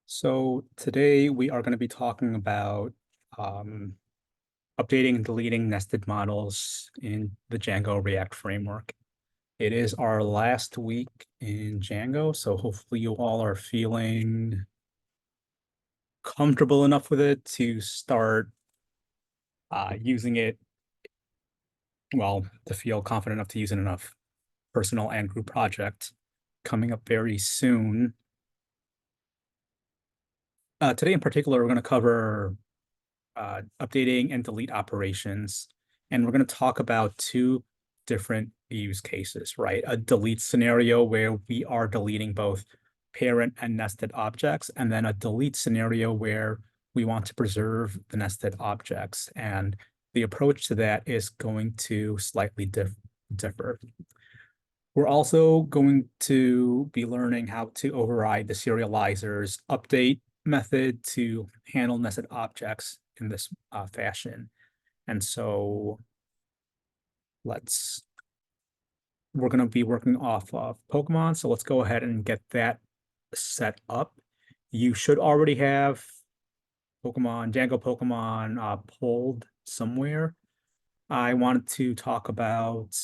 So today we are going to be talking about um, updating and deleting nested models in the Django React framework. It is our last week in Django, so hopefully you all are feeling comfortable enough with it to start using it, well, to feel confident enough to use it in enough personal and group projects coming up very soon. Today in particular, we're going to cover updating and delete operations. And we're going to talk about two different use cases, right? A delete scenario where we are deleting both parent and nested objects, and then a delete scenario where we want to preserve the nested objects. And the approach to that is going to slightly differ. We're also going to be learning how to override the serializer's update method to handle nested objects in this fashion. And so we're going to be working off of Pokemon. So let's go ahead and get that set up. You should already have Django Pokemon pulled somewhere. I wanted to talk about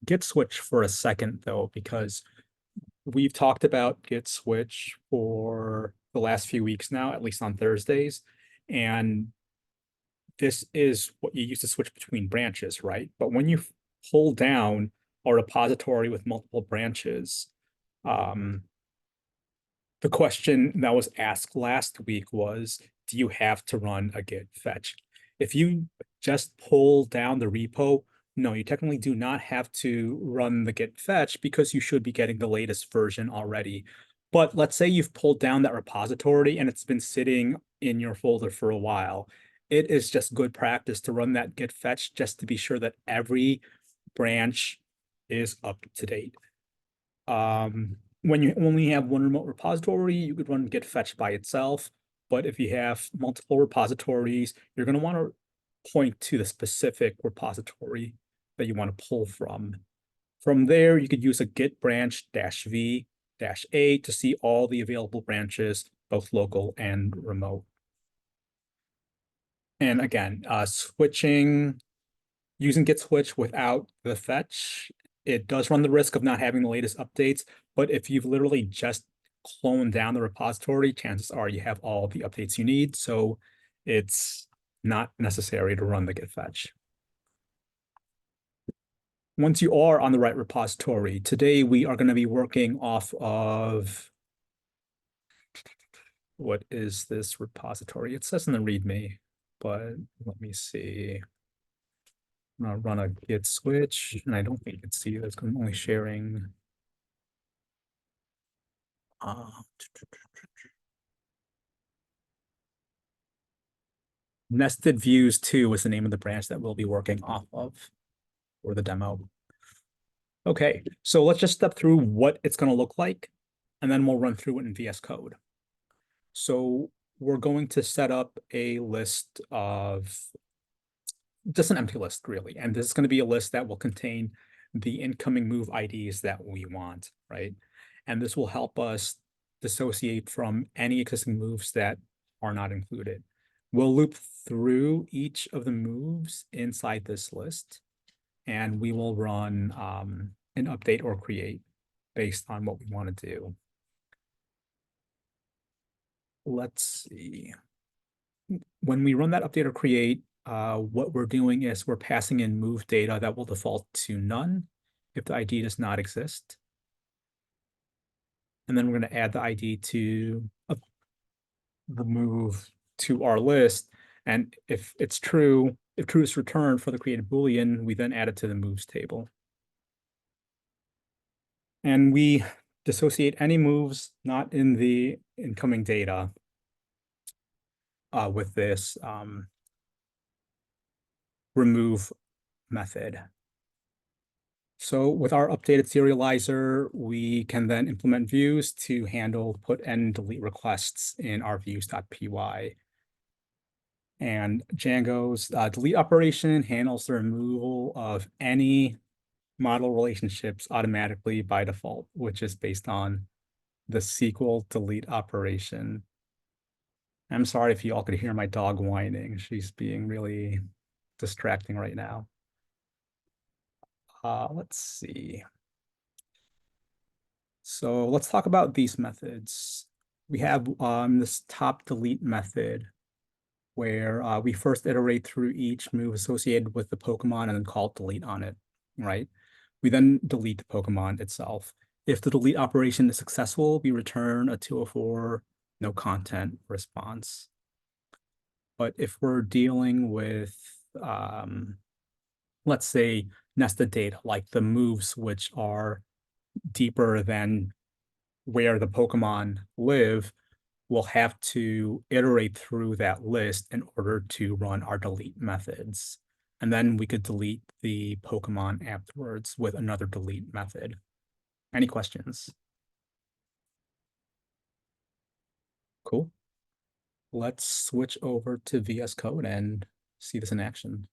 Git switch for a second though, because we've talked about Git switch for the last few weeks now, at least on Thursdays. And this is what you use to switch between branches, right? But when you pull down a repository with multiple branches, the question that was asked last week was, do you have to run a git fetch? If you just pull down the repo, no, you technically do not have to run the git fetch because you should be getting the latest version already. But let's say you've pulled down that repository and it's been sitting in your folder for a while. It is just good practice to run that git fetch just to be sure that every branch is up to date. When you only have one remote repository, you could run git fetch by itself. But if you have multiple repositories, you're going to want to point to the specific repository that you want to pull from. From there, you could use a git branch -v-a to see all the available branches, both local and remote. And again, using git switch without the fetch, it does run the risk of not having the latest updates. But if you've literally just cloned down the repository, chances are you have all the updates you need. So it's not necessary to run the git fetch. Once you are on the right repository, today we are going to be working off of, what is this repository? It says in the README, but let me see. I'm going to run a git switch, and I don't think you can see that's only sharing. Nested Views 2 is the name of the branch that we'll be working off of for the demo. Okay, so let's just step through what it's going to look like, and then we'll run through it in VS Code. So we're going to set up a list of just an empty list, really. And this is going to be a list that will contain the incoming move IDs that we want, right? And this will help us dissociate from any existing moves that are not included. We'll loop through each of the moves inside this list, and we will run an update or create based on what we want to do. Let's see. When we run that update or create, what we're doing is we're passing in move data that will default to none if the ID does not exist. And then we're going to add the ID to the move to our list. And if it's true, if true is returned for the created Boolean, we then add it to the moves table. And we dissociate any moves not in the incoming data with this remove method. So with our updated serializer, we can then implement views to handle put and delete requests in our views.py. And Django's delete operation handles the removal of any model relationships automatically by default, which is based on the SQL delete operation. I'm sorry if you all could hear my dog whining. She's being really distracting right now. Let's see. So let's talk about these methods. We have this top delete method where we first iterate through each move associated with the Pokemon and then call delete on it, right? We then delete the Pokemon itself. If the delete operation is successful, we return a 204 no content response. But if we're dealing with, let's say, nested data, like the moves which are deeper than where the Pokemon live, we'll have to iterate through that list in order to run our delete methods. And then we could delete the Pokemon afterwards with another delete method. Any questions? Cool. Let's switch over to VS Code and see this in action.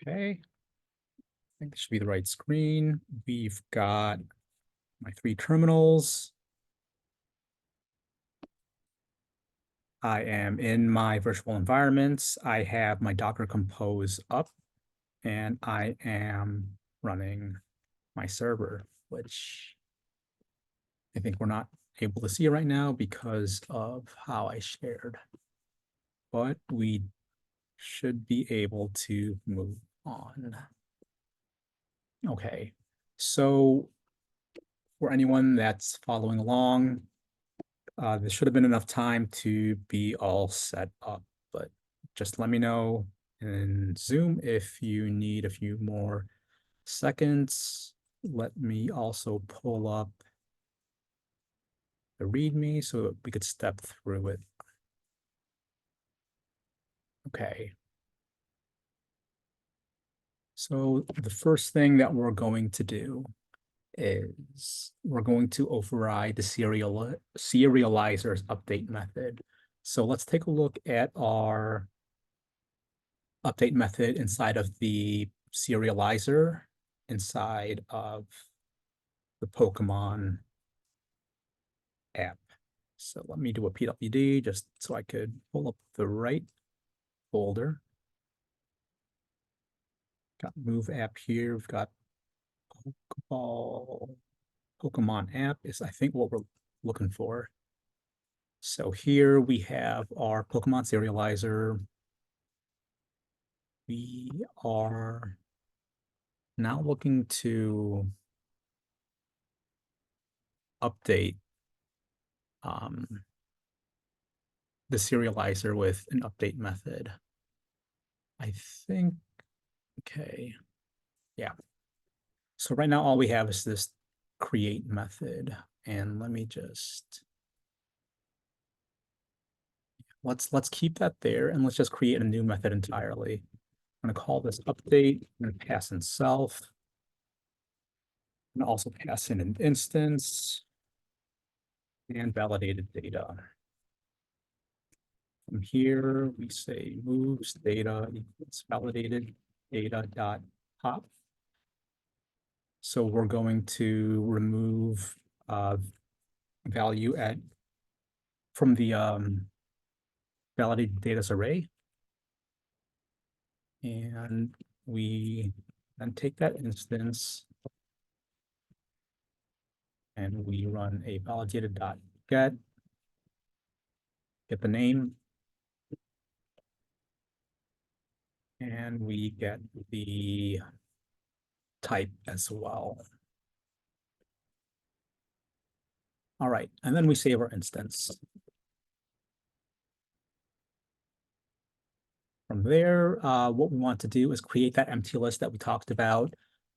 Okay. I think this should be the right screen. We've got my 3 terminals. I am in my virtual environments. I have my Docker Compose up, and I am running my server, which I think we're not able to see right now because of how I shared. But we should be able to move on. Okay, so for anyone that's following along, there should have been enough time to be all set up, but just let me know in Zoom if you need a few more seconds. Let me also pull up the README so that we could step through it. Okay. So the first thing that we're going to do is we're going to override the serializer's update method. So let's take a look at our update method inside of the serializer, inside of the Pokemon app. So let me do a PWD just so I could pull up the right folder. Got move app here. We've got Pokemon app is I think what we're looking for. So here we have our Pokemon serializer. We are now looking to update the serializer with an update method. I think, okay, yeah. So right now all we have is this create method. And let me just, let's keep that there and let's just create a new method entirely. I'm gonna call this update. I'm gonna pass in self. I'm gonna also pass in an instance and validated data. From here, we say moves data equals validated data dot pop. So we're going to remove value from the validated data's array. And we then take that instance and we run a validated.get, get the name, and we get the type as well. All right, and then we save our instance. From there, what we want to do is create that empty list that we talked about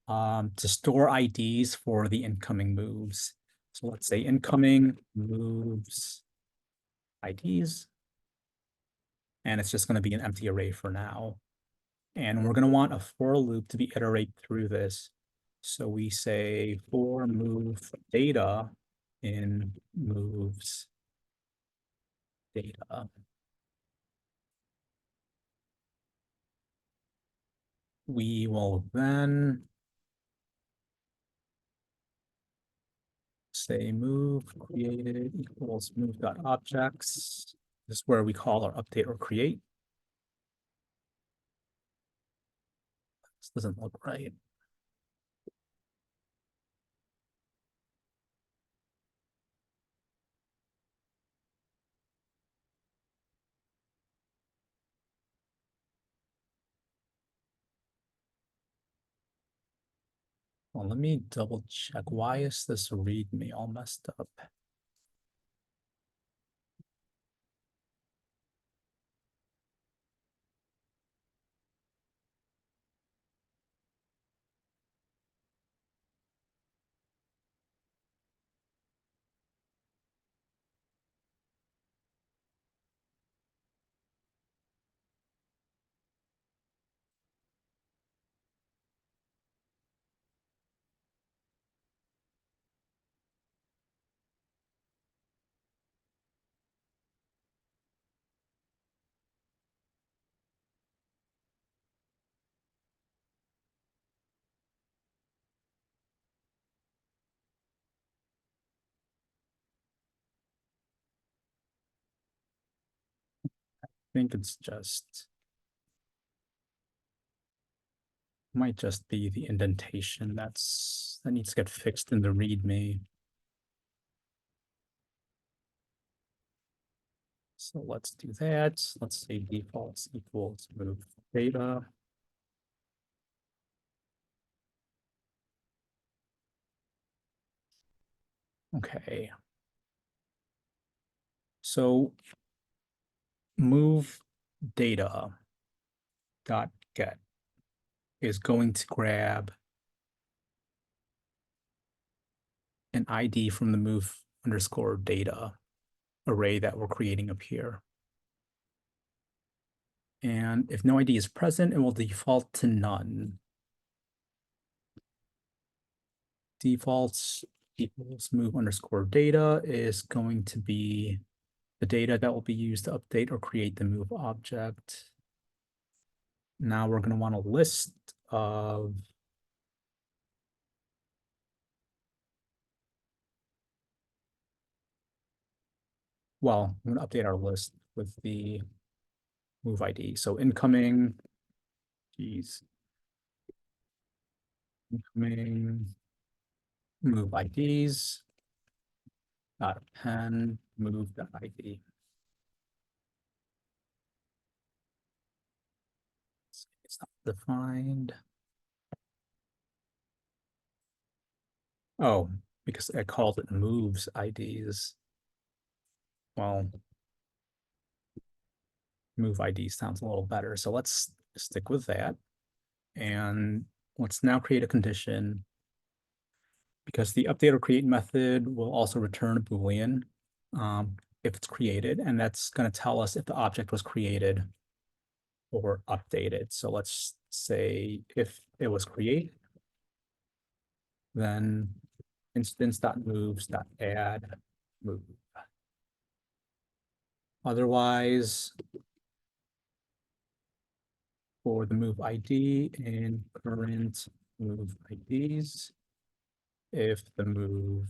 to store IDs for the incoming moves. So let's say incoming moves IDs, and it's just going to be an empty array for now. And we're going to want a for loop to be iterate through this. So we say for move data in moves data. We will then say move created equals move.objects. This is where we call our update or create. This doesn't look right. Well, let me double check. Why is this README all messed up? I think it's just, might just be the indentation that needs to get fixed in the README. So let's do that. Let's say defaults equals move data. Okay. So move data dot get is going to grab an ID from the move underscore data array that we're creating up here. And if no ID is present, it will default to none. Defaults equals move underscore data is going to be the data that will be used to update or create the move object. Now we're going to want a list of well, I'm going to update our list with the move ID. So incoming, incoming move IDs dot append move dot ID. It's not defined. Oh, because I called it moves IDs. Well, move ID sounds a little better. So let's stick with that. And let's now create a condition because the update or create method will also return a Boolean if it's created, and that's going to tell us if the object was created or updated. So let's say if it was created, then instance.moves.add move. Otherwise, for the move ID and current move IDs, if the move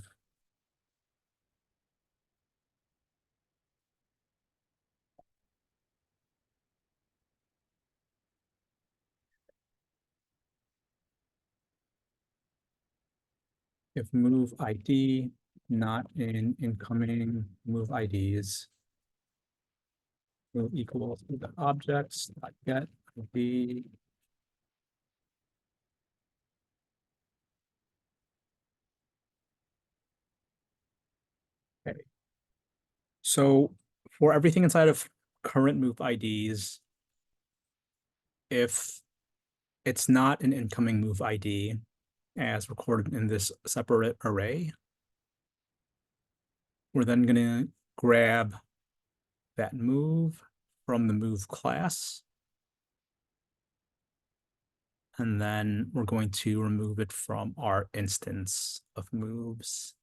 if move ID not in incoming move IDs will equal to the objects get ID. Okay. So for everything inside of current move IDs, if it's not an incoming move ID as recorded in this separate array, we're then going to grab that move from the move class And then we're going to remove it from our instance of moves.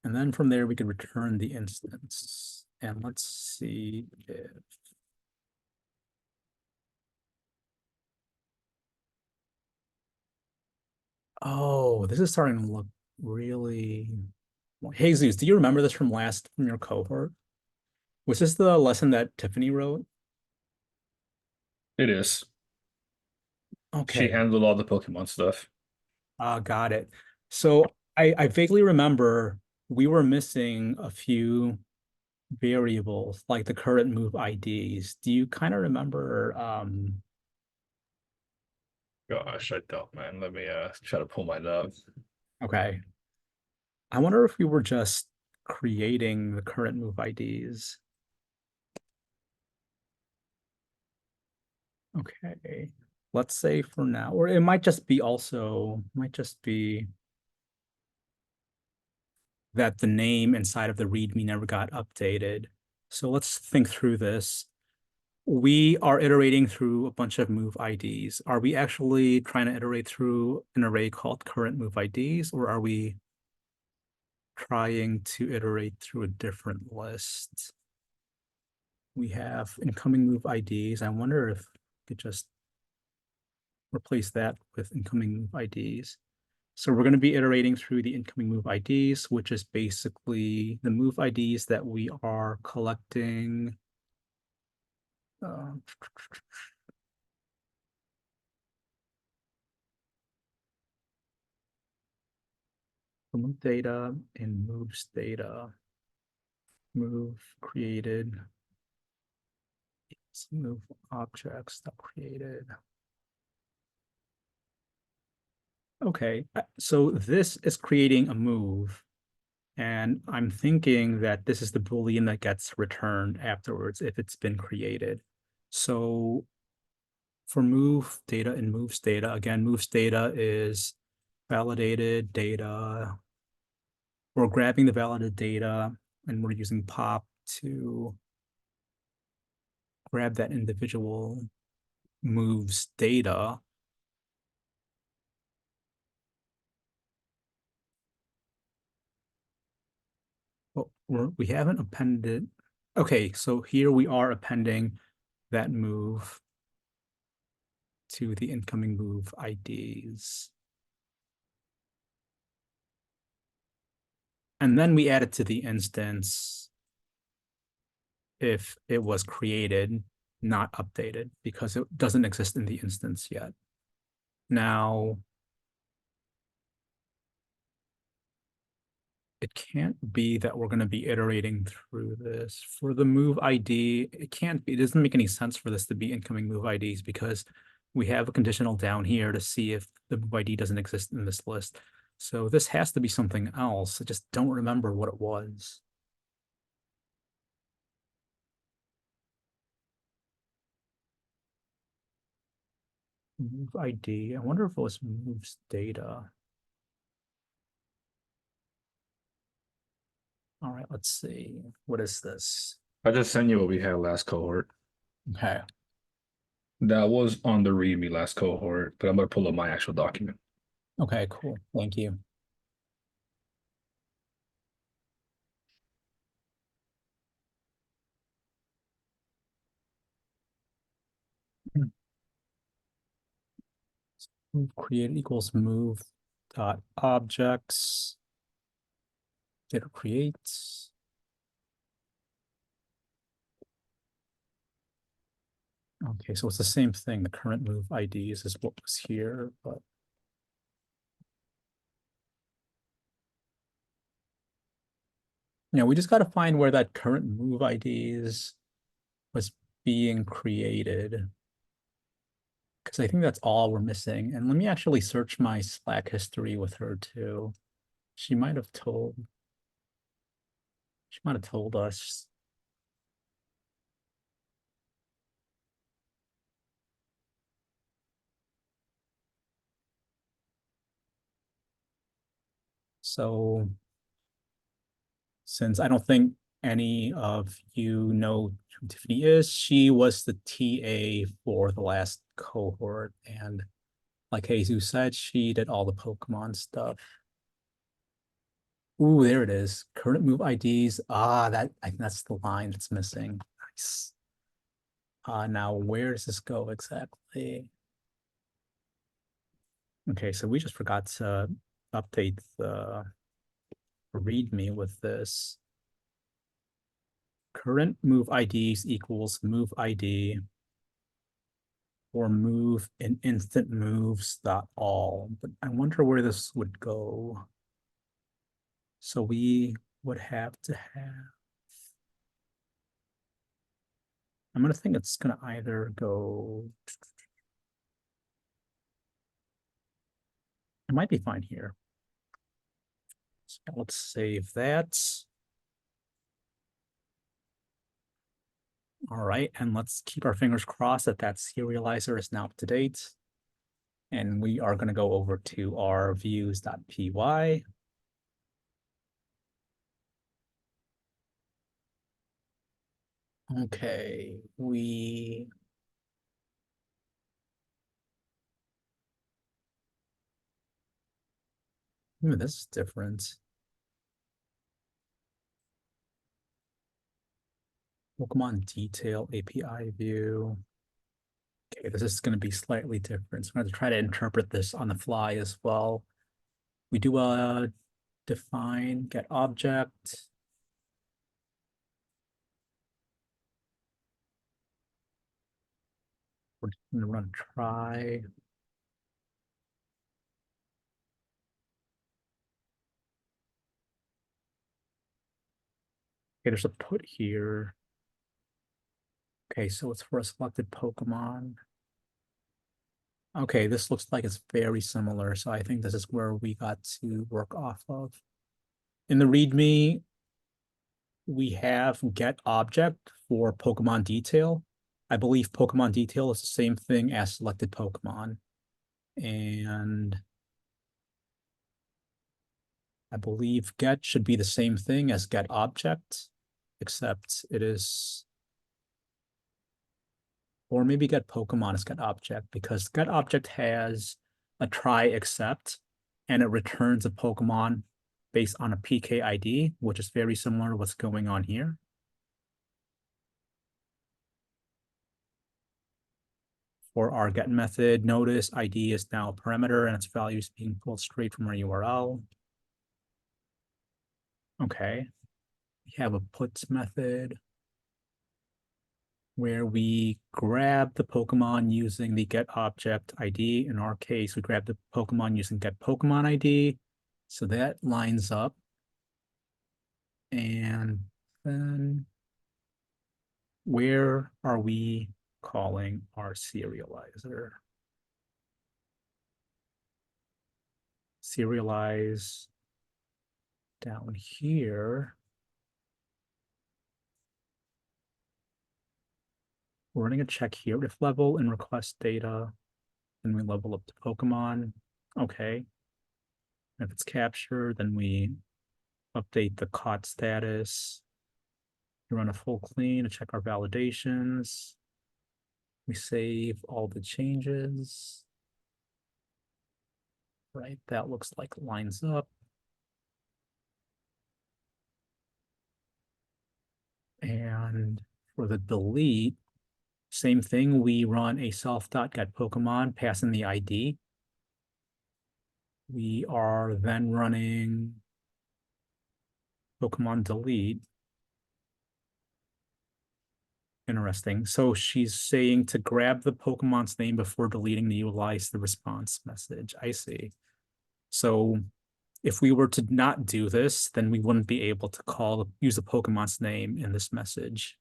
And then from there, we can return the instance. And let's see if oh, this is starting to look really. Jesus, do you remember this from your cohort? Was this the lesson that Tiffany wrote? It is. She Okay, handled all the Pokemon stuff. got it. So I vaguely remember we were missing a few variables, like the current move IDs. Do you kind of remember? Gosh, I don't, man. Let me try to pull mine up. Okay, I wonder if we were just creating the current move IDs. Okay, let's say for now, or it might just be that the name inside of the README never got updated. So let's think through this. We are iterating through a bunch of move IDs. Are we actually trying to iterate through an array called current move IDs, or are we trying to iterate through a different list? We have incoming move IDs. I wonder if we could just replace that with incoming move IDs. So we're going to be iterating through the incoming move IDs, which is basically the move IDs that we are collecting. Uh, move data and moves data, move created, move objects that created. Okay, so this is creating a move, and I'm thinking that this is the Boolean that gets returned afterwards if it's been created. So for move data and moves data, again, moves data is validated data. We're grabbing the validated data and we're using pop to grab that individual moves data. Well, we haven't appended. Okay, so here we are appending that move to the incoming move IDs. And then we add it to the instance if it was created, not updated, because it doesn't exist in the instance yet. Now, it can't be that we're going to be iterating through this. For the move ID, it can't be, it doesn't make any sense for this to be incoming move IDs because we have a conditional down here to see if the move ID doesn't exist in this list. So this has to be something else. I just don't remember what it was. Move ID. I wonder if it was moves data. All right, let's see. What is this? I just sent you what we had last cohort. Okay. That was on the README last cohort, but I'm gonna pull up my actual document. Okay, cool. Thank you. Move create equals move dot objects. Data creates. Okay, so it's the same thing. The current move IDs is what was here, but yeah, we just got to find where that current move IDs was being created. Because I think that's all we're missing. And let me actually search my Slack history with her too. She might have told, she might have told us. So since I don't think any of you know who Tiffany is, she was the TA for the last cohort, and like Jesus said, she did all the Pokemon stuff. Ooh, there it is. Current move IDs. Ah, I think that's the line that's missing. Nice. Now where does this go exactly? Okay, so we just forgot to update the README with this. Current move IDs equals move ID or move in instant moves dot all. But I wonder where this would go. So we would have to have, I'm gonna think it's gonna either go, it might be fine here. So let's save that. All right, and let's keep our fingers crossed that that serializer is now up to date. And we are going to go over to our views.py. Okay, this is different. Pokemon detail API view. Okay, this is going to be slightly different. So I'm going to try to interpret this on the fly as well. We do a define get object. We're going to run try. Okay, there's a put here. Okay, so it's for a selected Pokemon. Okay, this looks like it's very similar. So I think this is where we got to work off of. In the README, we have get object for Pokemon detail. I believe Pokemon detail is the same thing as selected Pokemon. And I believe get should be the same thing as get object, except it is, or maybe get Pokemon is get object, because get object has a try except, and it returns a Pokemon based on a PK ID, which is very similar to what's going on here. For our get method, notice ID is now a parameter and its value is being pulled straight from our URL. Okay, we have a puts method where we grab the Pokemon using the get object ID. In our case, we grab the Pokemon using get Pokemon ID. So that lines up. And then where are we calling our serializer? Serialize down here. We're running a check here. If level and request data, then we level up to Pokemon. Okay. If it's captured, then we update the caught status. We run a full clean to check our validations. We save all the changes. Right, that looks like lines up. And for the delete, same thing, we run a self.getPokemon, passing the ID. We are then running Pokemon delete. Interesting. So she's saying to grab the Pokemon's name before deleting to utilize the response message. I see. So if we were to not do this, then we wouldn't be able to use the Pokemon's name in this message,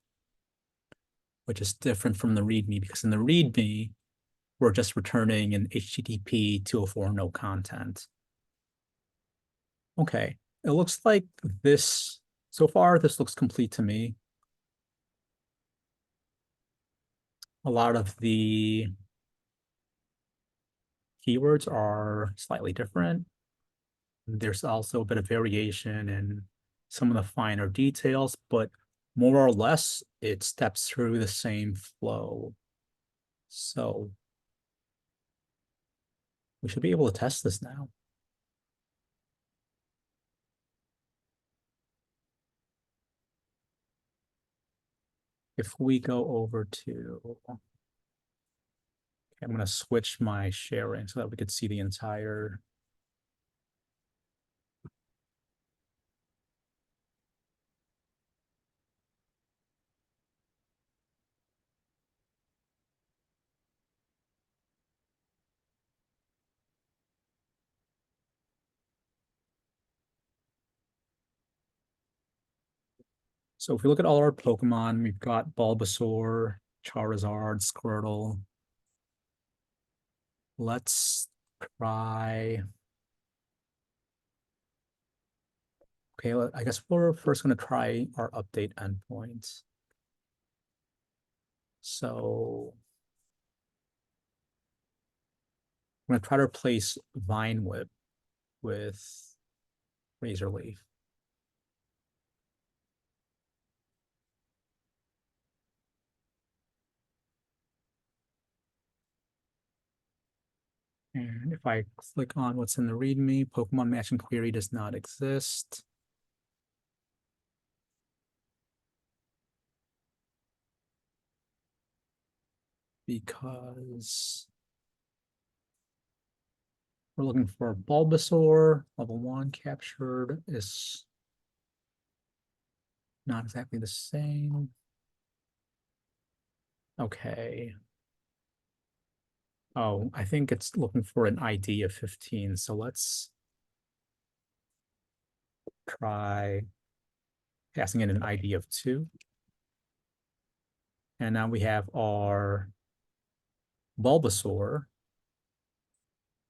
which is different from the README, because in the README, we're just returning an HTTP 204 no content. Okay, it looks like this, so far, this looks complete to me. A lot of the keywords are slightly different. There's also a bit of variation in some of the finer details, but more or less it steps through the same flow. So we should be able to test this now. If we go over to, I'm going to switch my sharing so that we could see the entire. So if we look at all our Pokemon, we've got Bulbasaur, Charizard, Squirtle. Let's try. Okay, I guess we're first going to try our update endpoints. So I'm going to try to replace Vine Whip with Razor Leaf. And if I click on what's in the README, Pokemon matching query does not exist. Because we're looking for Bulbasaur, level 1 captured is not exactly the same. Okay. Oh, I think it's looking for an ID of 15. So let's try passing in an ID of 2. And now we have our Bulbasaur,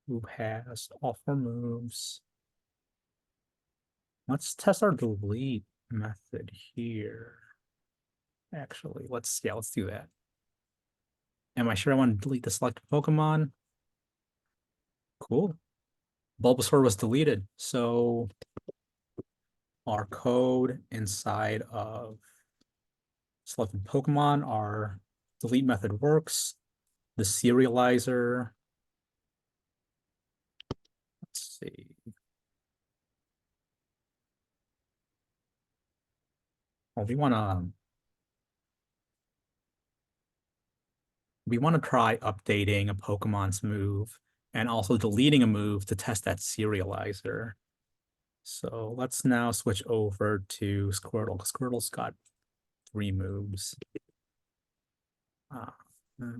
who has all 4 moves. Let's test our delete method here. Actually, let's do that. Am I sure I want to delete the selected Pokemon? Cool. Bulbasaur was deleted. So our code inside of selected Pokemon, our delete method works. The serializer. Let's see. Well, we want to try updating a Pokemon's move and also deleting a move to test that serializer. So let's now switch over to Squirtle, because Squirtle's got 3 moves. Hmm.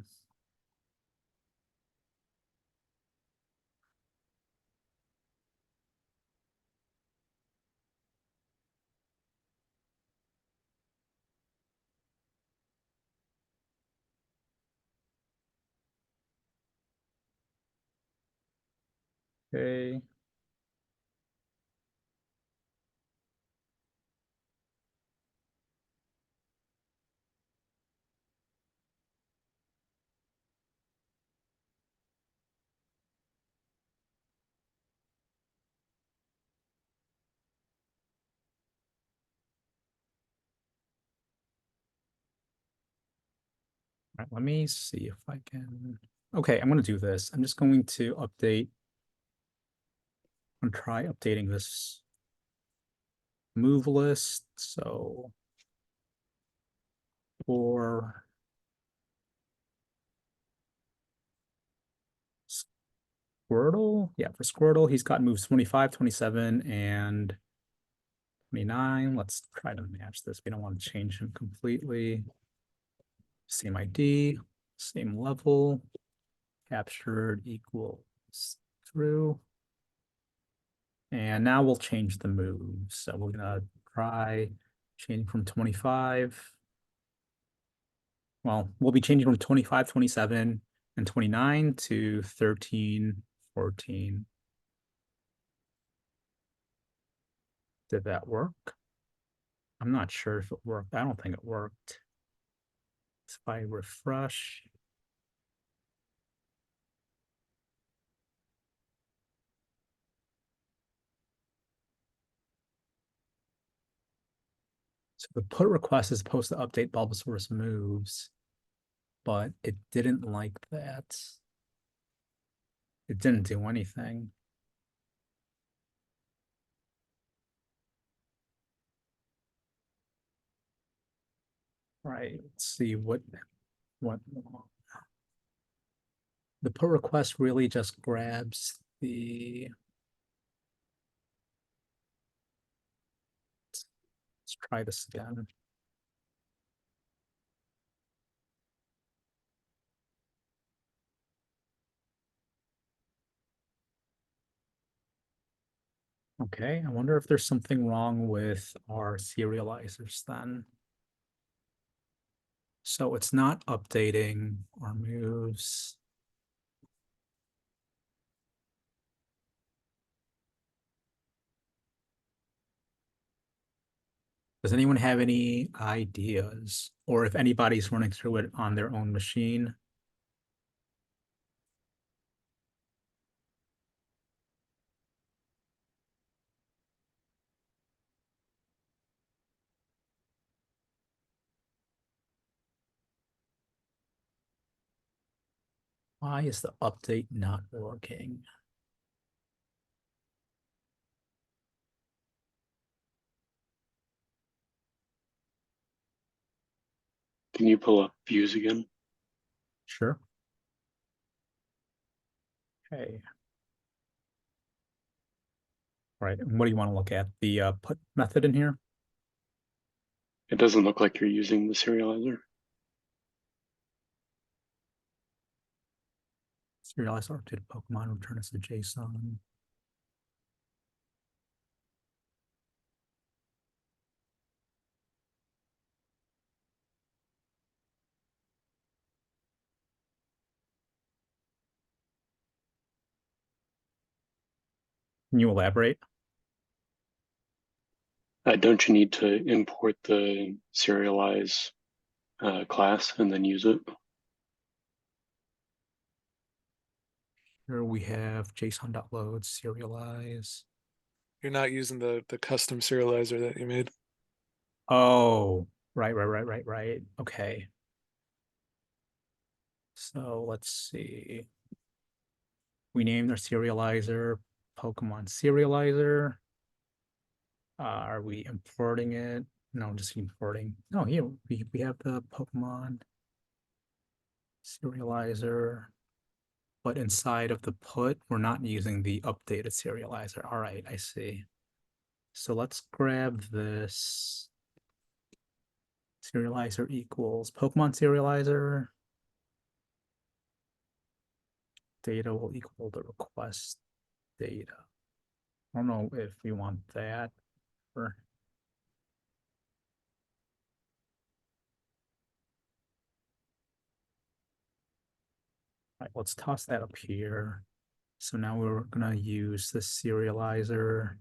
Okay. All right, let me see if I can. Okay, I'm going to do this. I'm just going to update. I'm going to try updating this move list. So for Squirtle, yeah, for Squirtle, he's got moves 25, 27, and 29. Let's try to match this. We don't want to change him completely. Same ID, same level, captured equals true. And now we'll change the moves. So we're gonna try changing from 25. Well, we'll be changing from 25, 27, and 29 to 13, 14. Did that work? I'm not sure if it worked. I don't think it worked. If I refresh. So the put request is supposed to update Bulbasaur's moves, but it didn't like that. It didn't do anything. Right, let's see what the put request really just grabs the. Let's try this again. Okay, I wonder if there's something wrong with our serializers then. So it's not updating our moves. Does anyone have any ideas? Or if anybody's running through it on their own machine? Why is the update not working? Can you pull up views again? Sure. Okay. All right, and what do you want to look at? The put method in here? It doesn't look like you're using the serializer. Serialize updated Pokemon, return us to JSON. Can you elaborate? Don't you need to import the serialize class and then use it? Here we have JSON.load, serialize. You're not using the custom serializer that you made. Oh, right. Okay. So let's see. We named our serializer Pokemon Serializer. Are we importing it? No, just importing. No, here we have the Pokemon Serializer, but inside of the put, we're not using the updated serializer. All right, I see. So let's grab this. Serializer equals Pokemon Serializer. Data will equal the request data. I don't know if we want that or. All right, let's toss that up here. So now we're gonna use the serializer.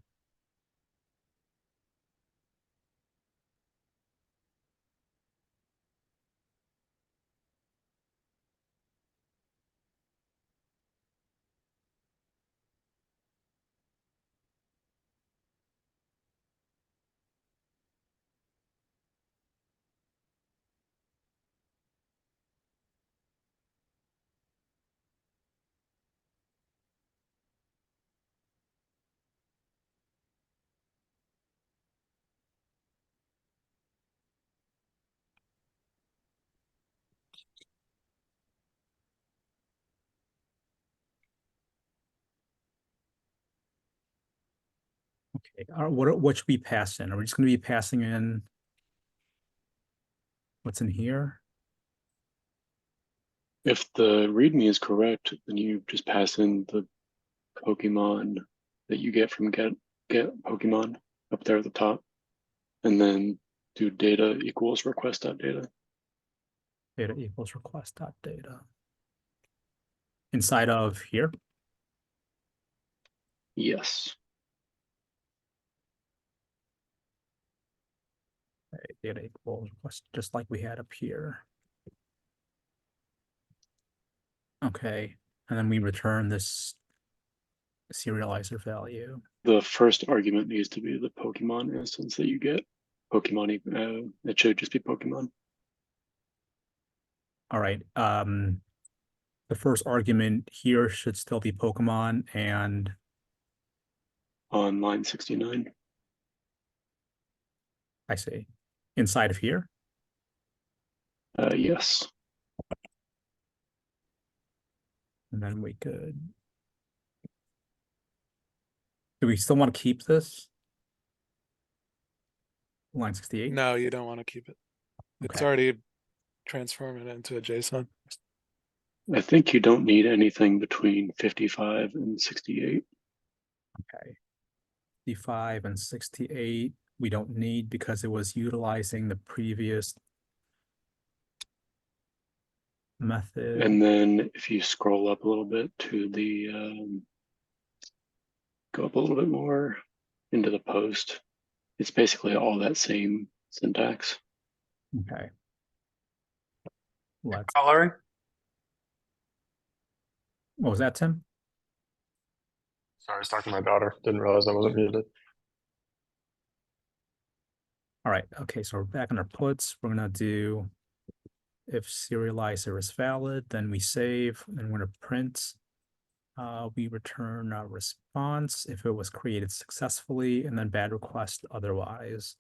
Okay, what should we pass in? Are we just gonna be passing in what's in here? If the README is correct, then you just pass in the Pokemon that you get from get Pokemon up there at the top, and then do data equals request.data. Data equals request.data. Inside of here? Yes. Okay, data equals request, just like we had up here. Okay, and then we return this serializer value. The first argument needs to be the Pokemon instance that you get Pokemon. It should just be Pokemon. All right. The first argument here should still be Pokemon, and On line 69. I see inside of here. Yes. And then we could. Do we still want to keep this? Line 68? No, you don't want to keep it. It's Okay. already transforming it into a JSON. I think you don't need anything between 55 and 68. Okay. 55 and 68 we don't need because it was utilizing the previous method. And then if you scroll up a little bit to the, go up a little bit more into the post, it's basically all that same syntax. Okay. Let's. Coloring? What was that, Tim? Sorry, I was talking to my daughter. Didn't realize I wasn't muted. All right. Okay. So we're back on our puts. We're going to do if serializer is valid, then we save and we're going to print. We return a response if it was created successfully, and then bad request otherwise.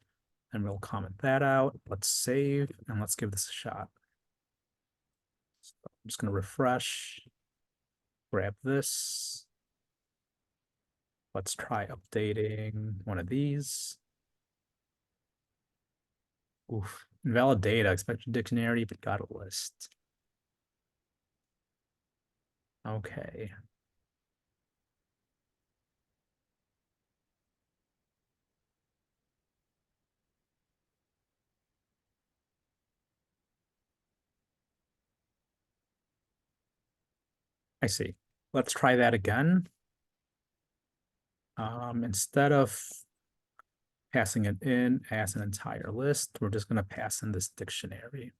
And we'll comment that out. Let's save and let's give this a shot. So I'm just going to refresh, grab this. Let's try updating one of these. Oof, invalid data, expected dictionary, but got a list. Okay. I see. Let's try that again. Instead of passing it in as an entire list, we're just going to pass in this dictionary.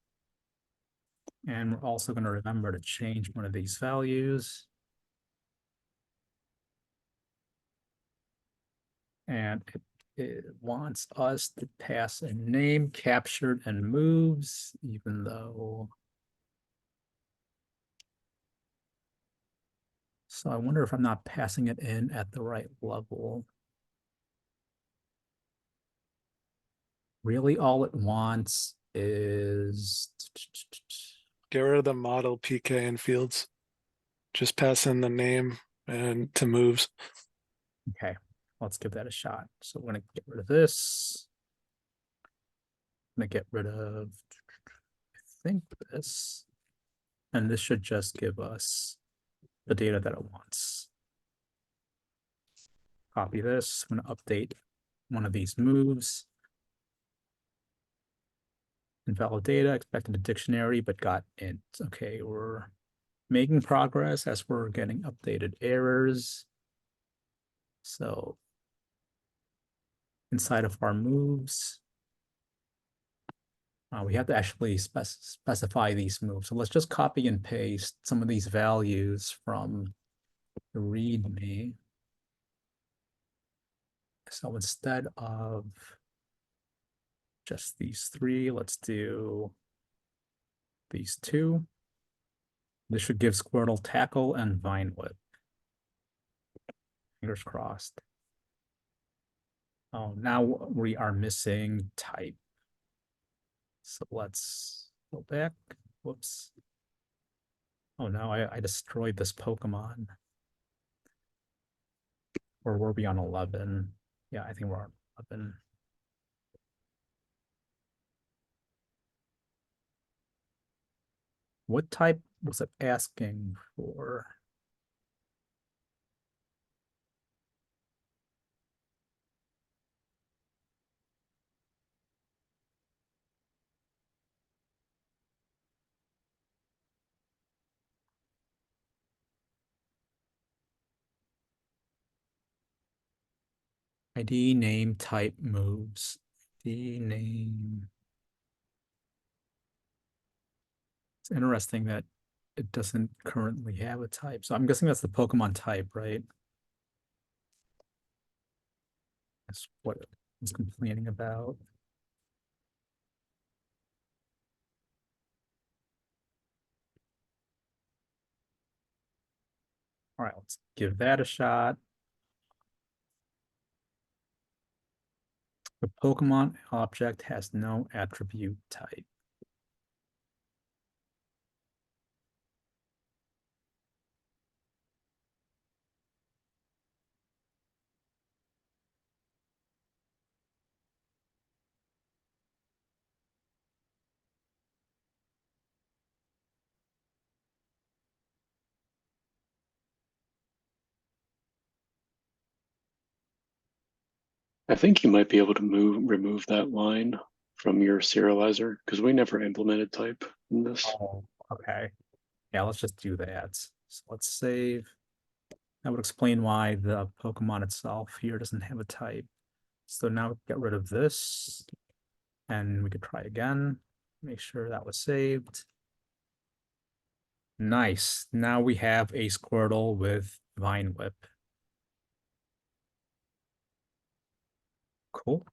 And we're also going to remember to change one of these values. And it wants us to pass a name captured and moves, even though. So I wonder if I'm not passing it in at the right level. Really, all it wants is. Get rid of the model PK and fields. Just pass in the name and to moves. Okay, let's give that a shot. So we're gonna get rid of this. I'm gonna get rid of, I think this. And this should just give us the data that it wants. Copy this. I'm gonna update one of these moves. Invalid data, expected a dictionary, but got int. Okay, we're making progress as we're getting updated errors. So inside of our moves, we have to actually specify these moves. So let's just copy and paste some of these values from the README. So instead of just these three, let's do these two. This should give Squirtle tackle and vine whip. Fingers crossed. Oh, now we are missing type. So let's go back. Whoops. Oh no, I destroyed this Pokemon. Or were we on 11? Yeah, I think we're on 11. What type was it asking for? ID, name, type, moves. ID, name. It's interesting that it doesn't currently have a type. So I'm guessing that's the Pokemon type, right? That's what it's complaining about. All right, let's give that a shot. The Pokemon object has no attribute type. I think you might be able to remove that line from your serializer because we never implemented type in this. Oh, okay. Yeah, let's just do that. So let's save. That would explain why the Pokemon itself here doesn't have a type. So now get rid of this. And we could try again. Make sure that was saved. Nice. Now we have a Squirtle with Vine Whip. Cool.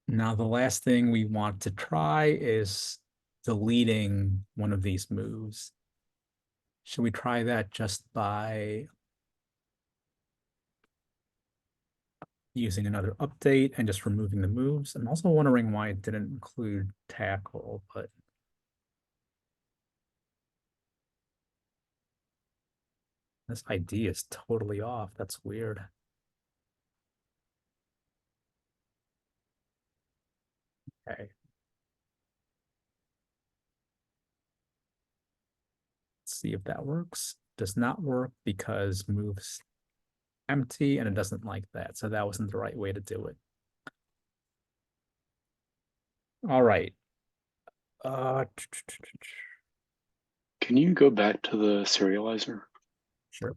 Now the last thing we want to try is deleting one of these moves. Should we try that just by using another update and just removing the moves? I'm also wondering why it didn't include tackle, but this ID is totally off. That's weird. Okay. Let's see if that works. Does not work because moves empty and it doesn't like that. So that wasn't the right way to do it. All right. Can you go back to the serializer? Sure.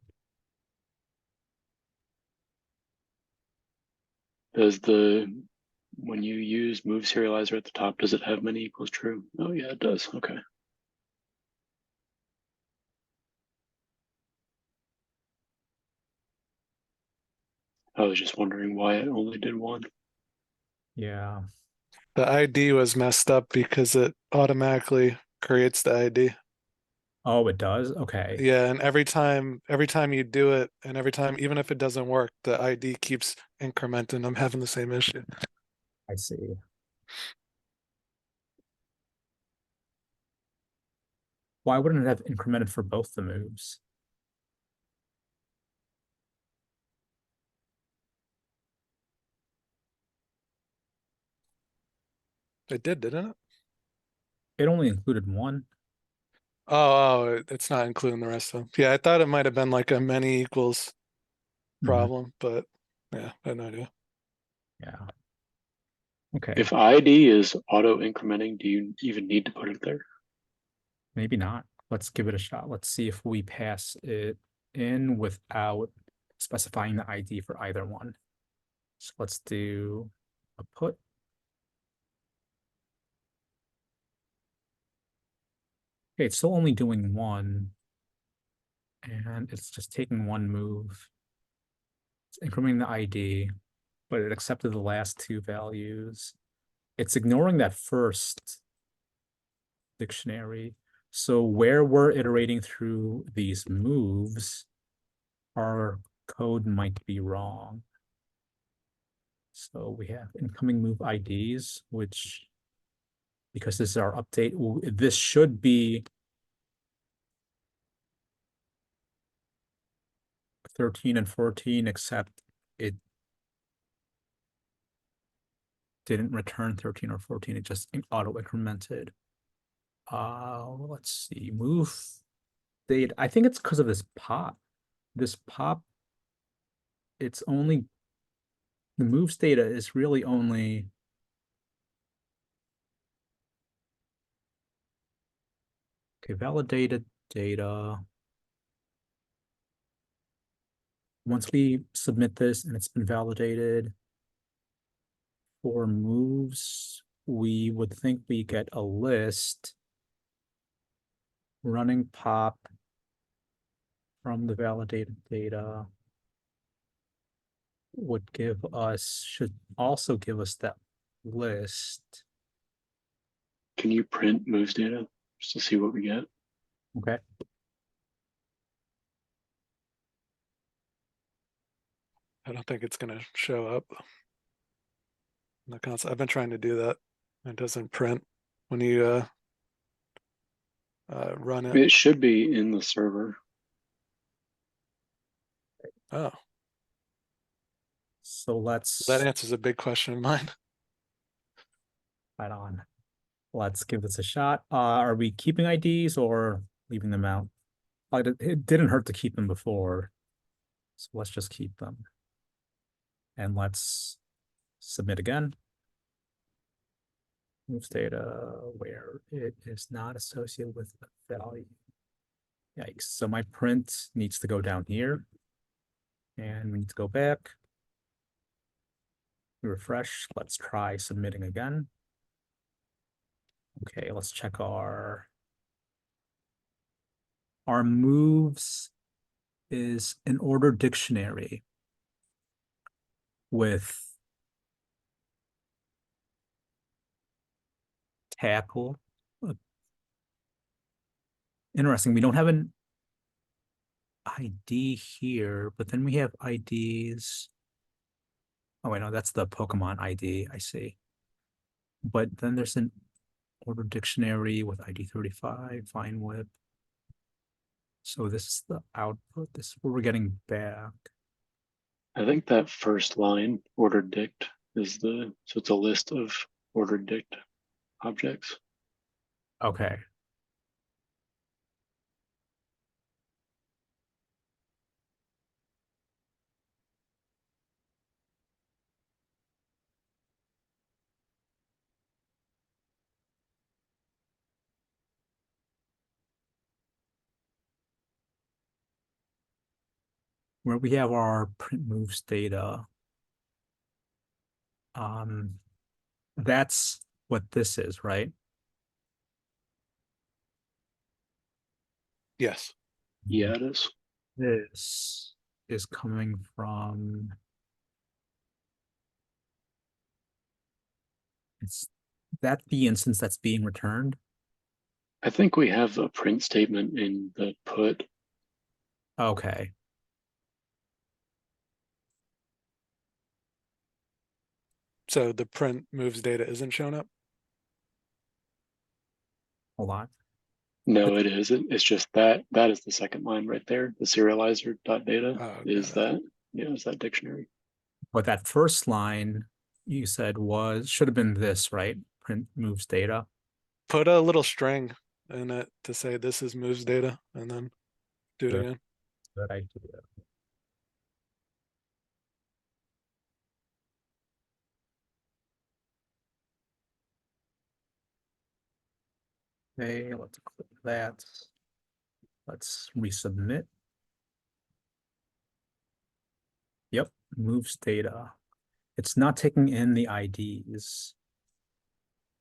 Does when you use move serializer at the top, does it have many equals true? Oh yeah, it does. Okay. I was just wondering why it only did one. Yeah. The ID was messed up because it automatically creates the ID. Oh, it does? Okay. Yeah, and every time you do it, and every time, even if it doesn't work, the ID keeps incrementing. I'm having the same issue. I see. Why wouldn't it have incremented for both the moves? It did, didn't it? It only included one. It's not including the rest of them. Yeah, I thought it might have been like a many equals problem, but yeah, I had no idea. Yeah. Okay. If ID is auto incrementing, do you even need to put it there? Maybe not. Let's give it a shot. Let's see if we pass it in without specifying the ID for either one. So let's do a put. Okay, it's still only doing one. And it's just taking one move. It's incrementing the ID, but it accepted the last two values. It's ignoring that first dictionary. So where we're iterating through these moves, our code might be wrong. So we have incoming move IDs, which, because this is our update, this should be 13 and 14, except it didn't return 13 or 14. It just auto incremented. Let's see, move data. I think it's because of this pop. This pop, it's only, the moves data is really only okay, validated data. Once we submit this and it's been validated for moves, we would think we get a list running pop from the validated data would give us, should also give us that list. Can you print moves data just to see what we get? Okay. I don't think it's gonna show up. In the console. I've been trying to do that. It doesn't print when you run it. It should be in the server. Oh, So let's that answers a big question of mine. right on. Let's give this a shot. Are we keeping IDs or leaving them out? Like it didn't hurt to keep them before. So let's just keep them. And let's submit again. Moves data where it is not associated with the value. Yikes. So my print needs to go down here. And we need to go back. Refresh. Let's try submitting again. Okay, let's check our moves is an order dictionary with tackle. Interesting. We don't have an ID here, but then we have IDs. Oh, wait, no, that's the Pokemon ID. I see. But then there's an order dictionary with ID 35, Vine Whip. So this is the output. This is what we're getting back. I think that first line, ordered dict, is so it's a list of ordered dict objects. Okay. Where we have our print moves data, that's what this is, right? Yes. Yeah, it is. This is coming from, is that the instance that's being returned? I think we have a print statement in the put. Okay. So the print moves data isn't showing up? Hold on. No, it is. It's just that is the second line right there. The serializer.data Oh, is got it. that. Yeah, is that dictionary. But that first line you said should have been this, right? Print moves data. Put a little string in it to say this is moves data and then do it Good. again. Good idea. Okay, let's click that. Let's resubmit. Yep, moves data. It's not taking in the IDs.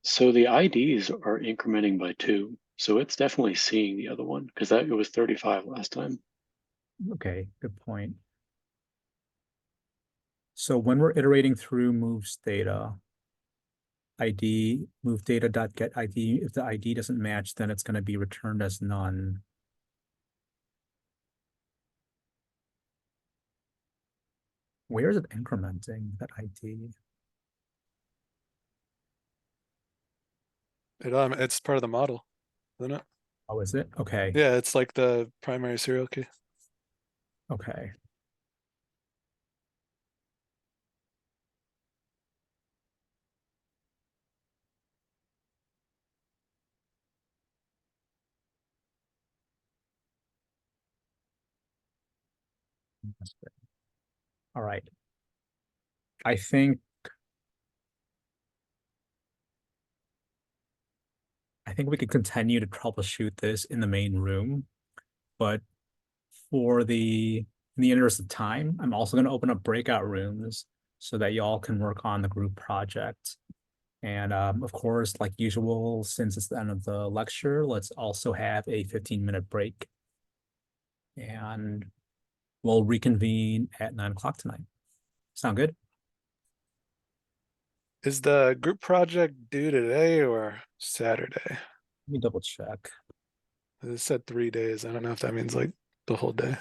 So the IDs are incrementing by 2. So it's definitely seeing the other one because it was 35 last time. Okay, good point. So when we're iterating through moves data, ID, move data.get ID, if the ID doesn't match, then it's going to be returned as none. Where is it incrementing that ID? It's part of the model, isn't it? Oh, is it? Okay. Yeah, it's like the primary serial key. Okay. All right. I think we could continue to troubleshoot this in the main room, but in the interest of time, I'm also going to open up breakout rooms so that y'all can work on the group project. And of course, like usual, since it's the end of the lecture, let's also have a 15-minute break. And we'll reconvene at 9 o'clock tonight. Sound good? Is the group project due today or Saturday? Let me double check. It said 3 days. I don't know if that means like the whole day.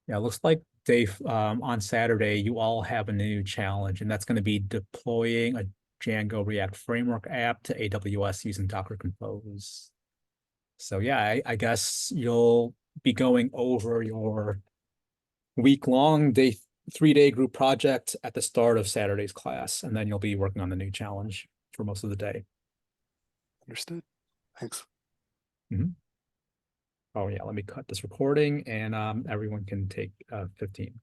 Yeah, it looks like Dave, on Saturday, you all have a new challenge, and that's going to be deploying a Django React Framework app to AWS using Docker Compose. So yeah, I guess you'll be going over your week-long 3-day group project at the start of Saturday's class, and then you'll be working on the new challenge for most of the day. Understood. Thanks. Oh yeah, let me cut this recording and everyone can take 15.